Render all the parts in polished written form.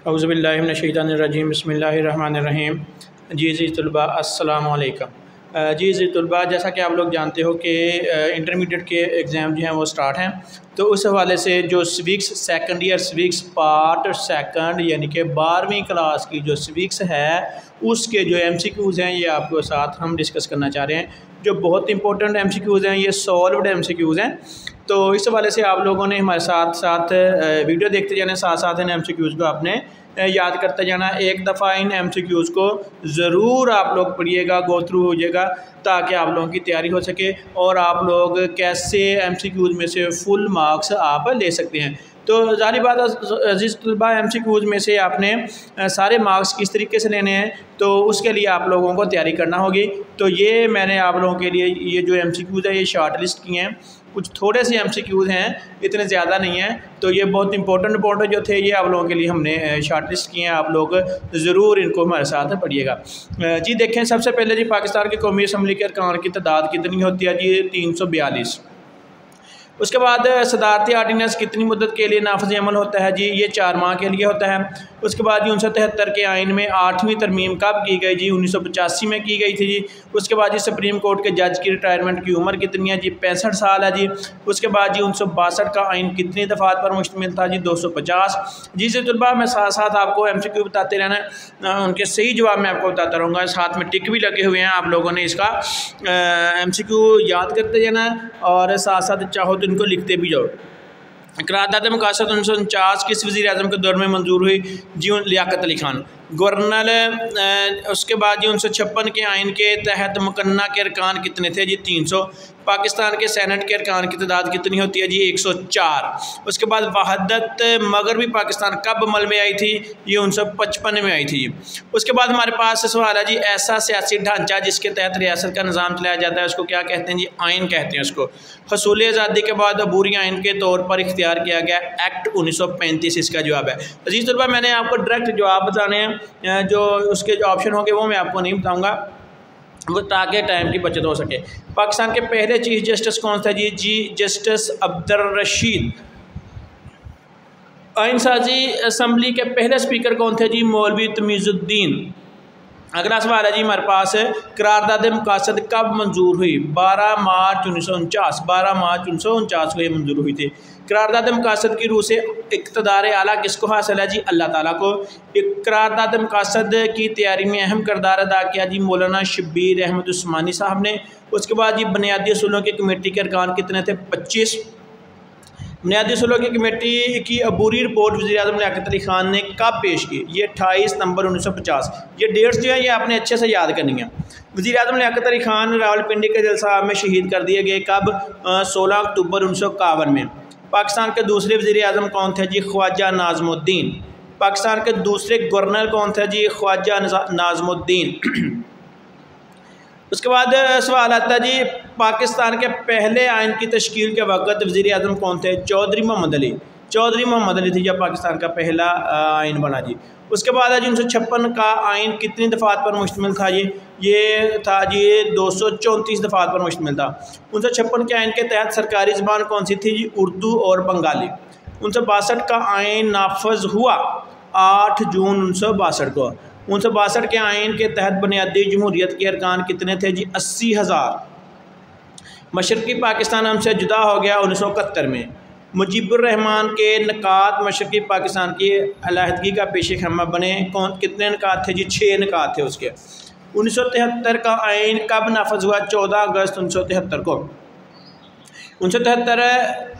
औज़ुबिल्लाहि मिनश्शैतानिर्रजीम बिस्मिल्लाहिर्रहमानिर्रहीम। जी तलबा अस्सलाम वालेकुम। जी तलबा, जैसा कि आप लोग जानते हो कि इंटरमीडिएट के एग्ज़ाम जो हैं वो स्टार्ट हैं, तो उस हवाले से जो civics second year civics part second यानी कि 12वीं क्लास की जो सिविक्स है उसके जो MCQs हैं ये आपके साथ हम डिस्कस करना चाह रहे हैं। जो बहुत इंपॉर्टेंट MCQs हैं ये सॉल्व्ड MCQs हैं, तो इस हवाले से आप लोगों ने हमारे साथ साथ वीडियो देखते जाना, साथ साथ इन MCQs को आपने याद करते जाना। एक दफ़ा इन MCQs को ज़रूर आप लोग पढ़िएगा, गो थ्रू होइएगा, ताकि आप लोगों की तैयारी हो सके और आप लोग कैसे MCQs में से फुल मार्क्स आप ले सकते हैं। तो ज़ाहिर बात अज़ीज़ तलबा, MCQs में से आपने सारे मार्क्स किस तरीके से लेने हैं, तो उसके लिए आप लोगों को तैयारी करना होगी। तो ये मैंने आप लोगों के लिए ये जो MCQs है ये शॉर्ट लिस्ट किए हैं। कुछ थोड़े से MCQs हैं, इतने ज़्यादा नहीं हैं, तो ये बहुत इंपॉर्टेंट जो थे ये आप लोगों के लिए हमने शॉर्ट लिस्ट किए हैं। आप लोग ज़रूर इनको हमारे साथ पढ़िएगा। जी देखें, सबसे पहले जी पाकिस्तान की कौमी असम्बली के अरकान की तादाद कितनी होती है? जी 342। उसके बाद सदारती आर्डिनेंस कितनी मुद्दत के लिए नाफिज़ अमल होता है? जी ये 4 माह के लिए होता है। उसके बाद जी 1973 के आइन में 8वीं तरमीम कब की गई? जी 1985 में की गई थी जी। उसके बाद जी सुप्रीम कोर्ट के जज की रिटायरमेंट की उम्र कितनी है? जी 65 साल है जी। उसके बाद जी 1962 का आइन कितनी दफ़ात पर मुश्तमिल था? जी 250। जी से तलबा, मैं साथ साथ आपको MCQ बताते रहना, उनके सही जवाब मैं आपको बताता रहूँगा, साथ में टिक भी लगे हुए हैं। आप लोगों ने इसका MCQ याद करते जाना और साथ साथ चाहो तो इनको लिखते भी जाओ। करारदाद मुकासद 1949 किस वज़ीर आज़म के दौर में मंजूर हुई? जी लियाकत अली खान गवर्नर। उसके बाद जी 1956 के आइन के तहत मुकन्ना के अरकान कितने थे? जी 300। पाकिस्तान के सेनेट के अरकान की तादाद कितनी होती है? जी 104। उसके बाद वहदत मगरबी पाकिस्तान कब अमल में आई थी? ये 1955 में आई थी। उसके बाद हमारे पास सवाल है जी, ऐसा सियासी ढांचा जिसके तहत रियासत का निज़ाम चलाया जाता है उसको क्या कहते हैं? जी आइन कहते हैं उसको। हसूल आज़ादी के बाद अबूरी आइन के तौर पर इख्तियार किया गया एक्ट 1935 इसका जवाब है। अजीज़ तलबा, मैंने आपको डायरेक्ट जवाब बताने हैं, जो उसके जो ऑप्शन होंगे वो मैं आपको नहीं बताऊँगा, वो ताकि टाइम की बचत हो सके। पाकिस्तान के पहले चीफ जस्टिस कौन थे? जी जस्टिस अब्दुल रशीद। आइन साजी असम्बली के पहले स्पीकर कौन थे? जी मौलवी तमीज़ुद्दीन। अगला सवाल है जी हमारे पास, करारदाद मुकासद कब मंजूर हुई? 12 मार्च 1949। 12 मार्च 1949 को ये मंजूर हुई थी। करारदाद मुकासद की रूह से इक़्तिदार आला किसको हासिल है? जी अल्लाह ताला को। करारदाद मुकासद की तैयारी में अहम किरदार अदा किया जी मौलाना शब्बीर अहमद उस्मानी साहब ने। उसके बाद जी बुनियादी असूलों की कमेटी के अरकान कितने थे? 25। बुनियादी असूलों की कमेटी की अबूरी रिपोर्ट वज़ीर आज़म लियाकत अली खान ने कब पेश की? ये 28 नवंबर 1950। ये डेट्स जो है ये आपने अच्छे से याद करनी है। वज़ीर आज़म लियाकत अली खान रावलपिंडी के जलसा में शहीद कर दिए गए कब? 16 अक्टूबर 1951 में। पाकिस्तान के दूसरे वज़ीर आज़म कौन थे? जी ख्वाजा नाज़मुद्दीन। पाकिस्तान के दूसरे गवर्नर कौन थे? जी ख्वाजा नाज़मुद्दीन। उसके बाद सवाल आता है जी, पाकिस्तान के पहले आइन की तश्कील के वक़्त वज़ीर आज़म कौन थे? चौधरी मोहम्मद अली। चौधरी मोहम्मद अली थी जब पाकिस्तान का पहला आइन बना जी। उसके बाद है जी 1956 का आइन कितनी दफ़ात पर मुश्तमिल था? ये था जी 234 दफ़ात पर मुश्तमिल था। 1956 के आइन के तहत सरकारी ज़बान कौन सी थी? जी उर्दू और बंगाली। 1962 का आइन नाफज हुआ 8 जून 1962 को। 1962 के आइन के तहत बुनियादी जमहूरियत के अरकान कितने थे? जी 80,000। मशरक़ी पाकिस्तान हमसे जुदा हो गया 1971 में। मुजीबुर्रहमान के नकात मशरक़ी पाकिस्तान की अलहदगी का पेश खैमा बने। कितने नकात थे? जी 6 नकात थे उसके। 1973 का आइन कब नाफज हुआ? 14 अगस्त 1973 को। 1973।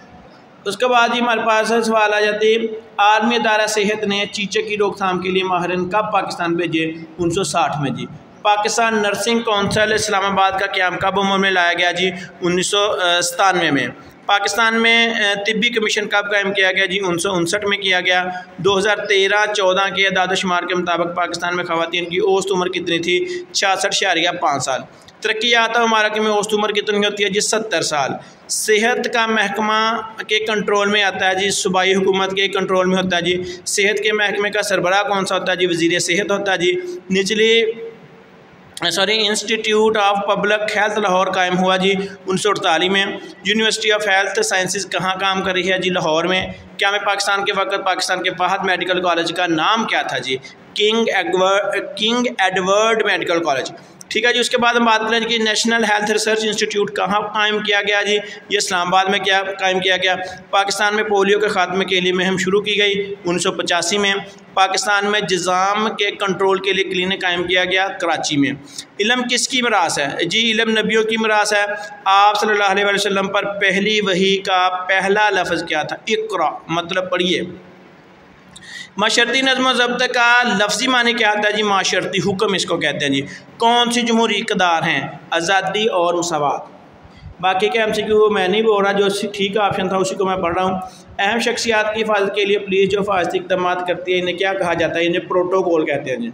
उसके बाद ही हमारे पास सवाल आ जाती है, आलमी अदारा सेहत ने चीचक की रोकथाम के लिए माहिरीन कब पाकिस्तान भेजे? 1960 में जी। पाकिस्तान नर्सिंग कौंसिल इस्लामाबाद का क़याम कब अमल में लाया गया? जी 1997 में। पाकिस्तान में तिब्बी कमीशन कब कायम किया गया? जी 1959 में किया गया। 2013-14 के अदाद-ओ-शुमार के मुताबिक पाकिस्तान में ख़वातीन की औसत उम्र कितनी थी? 66.5 साल। तरक्की याफ्ता ममालिक में औसत उम्र कितनी होती है? जी 70 साल। सेहत का महकमा के कंट्रोल में आता है जी, सूबाई हुकूमत के कंट्रोल में होता है जी। सेहत के महकमे का सरबराह कौन सा होता है? जी वज़ीर सेहत होता है जी। निचली institute of public health Lahore कायम हुआ जी 1948 में। यूनिवर्सिटी ऑफ हेल्थ साइंसेज कहाँ काम कर रही है जी? लाहौर में। क्या में पाकिस्तान के वक्त पाकिस्तान के फहद मेडिकल कॉलेज का नाम क्या था जी? King Edward Medical College. ठीक है जी। उसके बाद हम बात करें कि नेशनल हेल्थ रिसर्च इंस्टीट्यूट कहाँ कायम किया गया जी? ये इस्लामाबाद में क्या कायम किया गया। पाकिस्तान में पोलियो के ख़ात्मे के लिए मुहिम शुरू की गई 1985 में। पाकिस्तान में जिज़ाम के कंट्रोल के लिए क्लिनिक कायम किया गया कराची में। इल्म किसकी मिरास है जी? इल्म नबियों की मिरास है। आप सल्लल्लाहु अलैहि वसल्लम पर पहली वही का पहला लफ्ज़ क्या था? इक़रा, मतलब पढ़िए। माशरती नज़्म ज़ब्त का लफ्ज़ी मानी क्या आता है जी? माशरती हुक्म इसको कहते हैं जी। कौन सी जमहूरी इक़दार हैं? आज़ादी और मसावात। बाकी के MCQ मैं नहीं बोल रहा, जो ठीक ऑप्शन था उसी को मैं पढ़ रहा हूँ। अहम शख्सियात की हिफाजत के लिए पुलिस जो हिफाजती इक़दाम करती है इन्हें क्या कहा जाता है? इन्हें प्रोटोकॉल कहते हैं जी।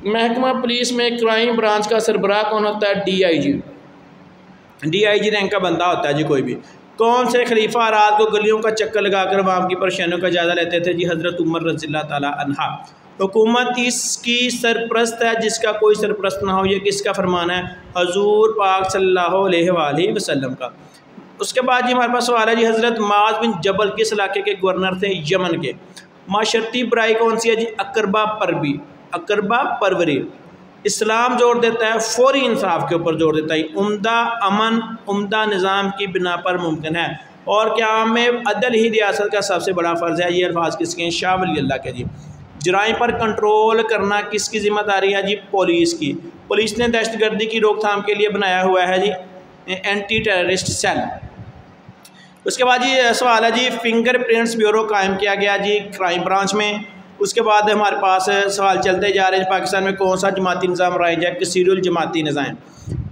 महकमा पुलिस में क्राइम ब्रांच का सरबराह कौन होता है? DIG। DIG रैंक का बंदा होता है जी कोई भी। कौन से खलीफा रात को गलियों का चक्कर लगाकर आवाम की परेशानियों का जायज़ा लेते थे जी? हज़रत उमर रज़ियल्लाहु ताला अन्हा। हुकूमत इसकी सरप्रस्त है जिसका कोई सरप्रस्त ना हो, ये किसका फरमान है? हजूर पाक सल्लल्लाहु अलैहि वसल्लम का। उसके बाद जी हमारे पास सवाल है जी, हज़रत मुआज़ बिन जबल किस इलाके के गवर्नर थे? यमन के। माशरती बुराई कौन सी है जी? अकरबा परवरी। इस्लाम जोर देता है फौरी इंसाफ के ऊपर जोर देता है। उम्दा अमन उम्दा निज़ाम की बिना पर मुमकिन है। और क्या में अदल ही रियासत का सबसे बड़ा फ़र्ज़ है। ये अल्फाज किसके हैं? शाह वली अल्लाह के जी। जराइम पर कंट्रोल करना किसकी ज़िम्मेदारी है जी? पुलिस की। पुलिस ने दहशतगर्दी की रोकथाम के लिए बनाया हुआ है जी एंटी टेररिस्ट सेल। उसके बाद जी सवाल है जी, फिंगरप्रिंट्स ब्यूरो कायम किया गया जी क्राइम ब्रांच में। उसके बाद हमारे पास सवाल चलते जा रहे हैं, पाकिस्तान में कौन सा जमाती निज़ाम राइज है? कसीरुल जमाती निज़ाम।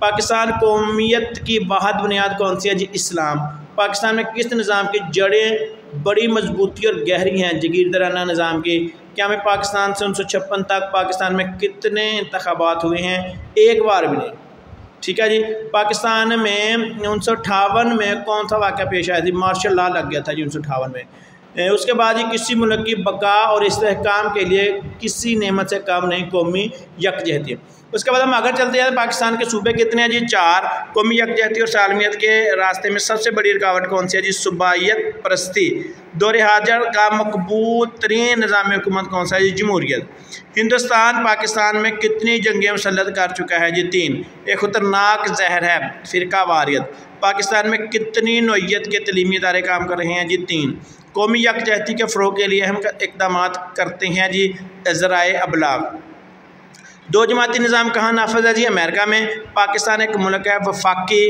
पाकिस्तान कौमियत की वाहिद बुनियाद कौन सी है जी? इस्लाम। पाकिस्तान में किस निज़ाम की जड़ें बड़ी मजबूती और गहरी हैं? जागीरदाराना निज़ाम की। क्या में पाकिस्तान से 1956 तक पाकिस्तान में कितने इंतखाबात हुए हैं? एक बार भी नहीं। ठीक है जी। पाकिस्तान में 1958 में कौन सा वाक़या पेश आया थी? मार्शल लॉ लग गया था जी 1958 में। उसके बाद ही किसी मुल्क की बका और इस्तेहकाम के लिए किसी नेमत से कम नहीं कौमी यकजहती। उसके बाद हम आगे चलते हैं। पाकिस्तान के सूबे कितने हैं जी? 4। कौमी यकजहती और सालमियत के रास्ते में सबसे बड़ी रुकावट कौन सी है जी? सूबाइयत परस्ती। दौरे हाजर का मकबूल तरीन निज़ाम हुकूमत कौन सा है जी? जमहूरियत। हिंदुस्तान पाकिस्तान में कितनी जंगें मुसल्लत कर चुका है जी? 3। एक ख़तरनाक जहर है फ़िरका वारियत। पाकिस्तान में कितनी नौइयत के तलीमी इदारे काम कर रहे हैं जी? 3। कौमी यकजहती के फ़रोग़ के लिए हम इक़दाम करते हैं जी ज़राए अबलाग। 2 जमाती निज़ाम कहाँ नाफिज़ है जी? अमेरिका में। पाकिस्तान एक मुल्क है वफाकी।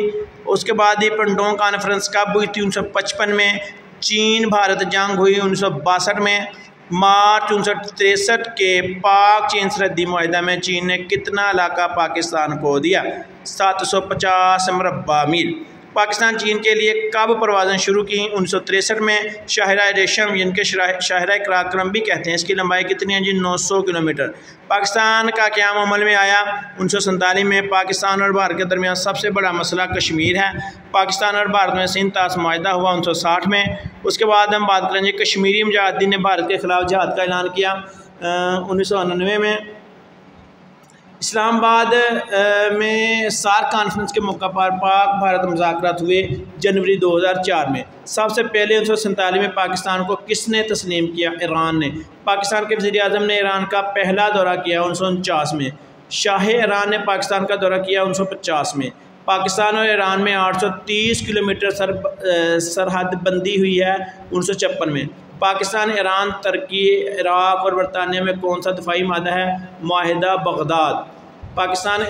उसके बाद ही पंडोंग कॉन्फ्रेंस कब हुई थी? 1955 में। चीन भारत जंग हुई 1962 में। मार्च 1963 के पाक चीन सरहदी मुआहिदा में चीन ने कितना इलाका पाकिस्तान को दिया? 750 मुरब्बा मील। पाकिस्तान चीन के लिए कब परवाज़ें शुरू की? 1963 में। शाहराह रेशम जिनके शाहराह कराक्रम भी कहते हैं, इसकी लंबाई कितनी है जी? 900 किलोमीटर। पाकिस्तान का क़याम अमल में आया 1947 में। पाकिस्तान और भारत के दरमियान सबसे बड़ा मसला कश्मीर है। पाकिस्तान और भारत में सिंध तास मुआहिदा हुआ 1960 में। उसके बाद हम बात करेंगे कश्मीरी मुजाहिदीन ने भारत के ख़िलाफ़ जिहाद का ऐलान किया 1999 में। इस्लामाबाद में सार्क कॉन्फ्रेंस के मौका पर पाक भारत मुज़ाकरात हुए जनवरी 2004 में। सबसे पहले 1947 में पाकिस्तान को किसने तस्लीम किया? ईरान ने। पाकिस्तान के वज़ीर-ए-आज़म ने ईरान का पहला दौरा किया 1949 में। शाह ईरान ने पाकिस्तान का दौरा किया 1950 में। पाकिस्तान और ईरान में 830 किलोमीटर सरहद बंदी हुई है 1956 में। पाकिस्तान, ईरान, तुर्की, इराक़ और बरतानिया में कौन सा दफ़ाई मादा है? माहिदा बगदाद। पाकिस्तान,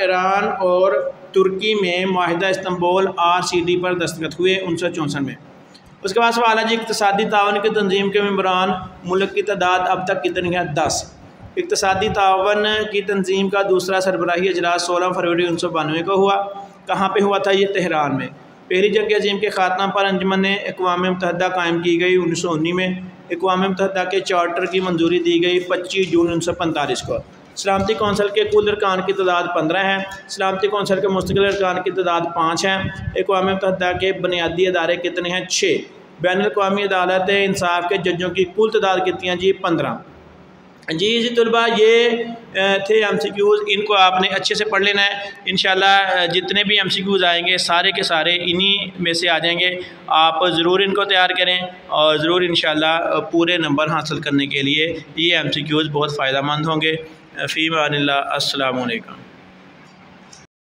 ईरान और तुर्की में माहिदा इस्तांबुल RCD पर दस्तखत हुए 1964 में। उसके बाद सवाल है जी, इक़्तिसादी ताउन की तंजीम के मेंबरान मुल्क की तादाद अब तक कितनी है? 10। इक़्तिसादी ताउन की तंजीम का दूसरा सरबराही इजलास 16 फरवरी 1992 को हुआ। कहाँ पर हुआ था? ये तेहरान में। पहली जंग अज़ीम के ख़ात्मा पर अंजुमन अक़वाम मुत्तहिदा कायम की गई 1919 में। अक़वाम मुत्तहिदा के चार्टर की मंजूरी दी गई 25 जून 1945 को। सलामती कौंसल के कुल अरकान की तादाद 15 है। सलामती कौंसल के मुस्तकिल अरकान की तादाद 5 हैं। अक़वाम मुत्तहिदा के बुनियादी अदारे कितने हैं? 6। बैनुल अक़वामी अदालत इंसाफ के जजों की कुल तादाद कितनी है जी? 15। जी तलबा, ये थे MCQs। इनको आपने अच्छे से पढ़ लेना है। इंशाल्लाह जितने भी MCQs आएंगे सारे के सारे इन्हीं में से आ जाएंगे। आप ज़रूर इनको तैयार करें और ज़रूर इंशाल्लाह पूरे नंबर हासिल करने के लिए ये MCQs बहुत फ़ायदेमंद होंगे। फ़ी अमानिल्लाह। अस्सलामु अलैकुम।